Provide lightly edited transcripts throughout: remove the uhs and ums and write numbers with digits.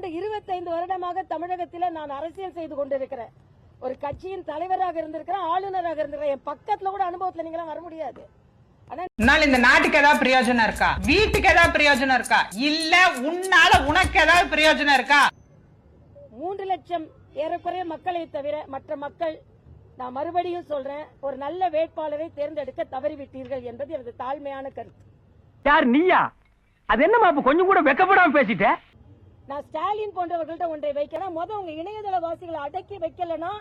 கடந்த 25 வருடமாக தமிழகத்தில் நான் அரசியல் செய்து கொண்டிருக்கிறேன். ஒரு கட்சியின் தலைவராக இருந்திருக்கிறேன், ஆளுநராக இருந்திருக்கிறேன். என் பக்கத்துல கூட அனுபவத்துல நீங்க வர முடியாது. இந்த நாட்டுக்கு ஏதாவது பிரயோஜனம் இருக்கா? வீட்டுக்கு ஏதாவது பிரயோஜனம் இருக்கா? இல்ல உன்னால உனக்கு ஏதாவது பிரயோஜனம் இருக்கா? 3 லட்சம் ஏறக்குறைய மக்களை தவிர மற்ற மக்கள், நான் மறுபடியும் சொல்றேன், ஒரு நல்ல வேட்பாளரை தேர்ந்தெடுக்க தவறிவிட்டீர்கள் என்பது எனது தாழ்மையான கருத்து. யார் நீயா? அது என்னமா கொஞ்சம் கூட வெக்கப்படாம பேசிட்ட? நான் ஸ்டாலின் போன்றவர்கள்ட்ட ஒன்றை வைக்கிறேன். உங்க இணையதள வாசிகளை அடக்கி வைக்கலன்னா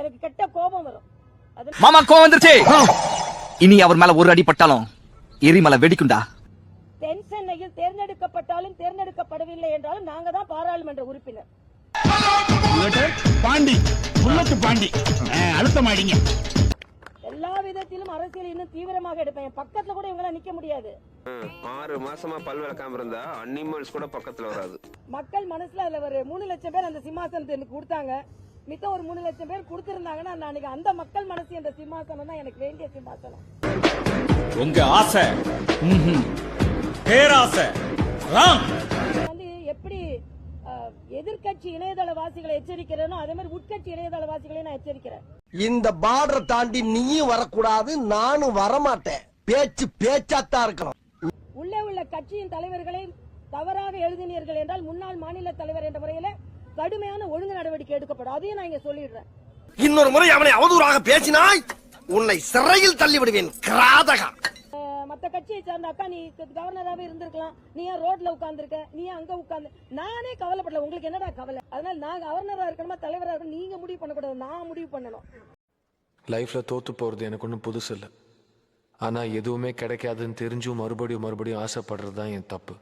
எனக்கு கெட்ட கோபம் வரும். மாமா கோவம் வந்துருச்சு. இனி அவர் மேல ஒரு அடி பட்டாலும் எரிமலை வெடிக்குண்டா. தென் சென்னையில் தேர்ந்தெடுக்கப்பட்டாலும் தேர்ந்தெடுக்கப்படவில்லை என்றாலும் நாங்க தான் பாராளுமன்ற உறுப்பினர். பாண்டி பாண்டி அழுத்தமாடிங்க. எல்லா விதத்திலும் அரசியல் இன்னும் தீவிரமாக எடுப்பேன். என் பக்கத்துல கூட இவங்க நிக்க முடியாது. 6 மாசமா பல் விளக்காம இருந்தா அனிமல்ஸ் கூட பக்கத்துல வராது. மக்கள் மனசுல அதுல ஒரு 3 லட்சம் பேர் அந்த சிம்மாசனத்தை எனக்கு கொடுத்தாங்க. மித்த ஒரு 3 லட்சம் பேர் கொடுத்திருந்தாங்கன்னா நாளைக்கு அந்த மக்கள் மனசு என்ற சிம்மாசனம் தான் எனக்கு வேண்டிய சிம்மாசனம். உங்க ஆசை பேராசை வந்து எப்படி எதிர்கட்சி இணையதள வாசிகளை எச்சரிக்கிறேனோ அதே மாதிரி உட்கட்சி இணையதள வாசிகளை நான் எச்சரிக்கிறேன். இந்த பார்டர் தாண்டி நீயும் வரக்கூடாது, நானும் வரமாட்டேன். பேச்சு பேச்சாத்தான் இருக்கணும். உள்ளே உள்ள கட்சியின் தலைவர்களை தவறாக எழுதினீர்கள் என்றால் முன்னாள் மாநில தலைவர் என்ற முறையில கடுமையான ஒழுங்கு நடவடிக்கை எடுக்கப்படும். அதையும் நான் இங்க சொல்லிடுறேன். இன்னொரு முறை அவனை அவதூறாக பேசினாய் உன்னை சிறையில் தள்ளி விடுவேன். கிராதகா. மத்த கட்சியை சார்ந்த அக்கா, நீ கவர்னராகவே இருந்திருக்கலாம், நீ ஏன் ரோட்ல உட்கார்ந்துருக்க, நீ அங்க உட்கார்ந்து, நானே கவலைப்படல. உங்களுக்கு என்னடா கவலை? அதனால நான் கவர்னரா இருக்கணுமா தலைவரா இருக்கணும் நீங்க முடிவு பண்ணக்கூடாது, நான் முடிவு பண்ணணும். லைஃப்ல தோத்து போறது எனக்கு ஒன்றும் புதுசு இல்லை. ஆனா எதுவுமே கிடைக்காதுன்னு தெரிஞ்சும் மறுபடியும் ஆசைப்படுறது தான் என் தப்பு.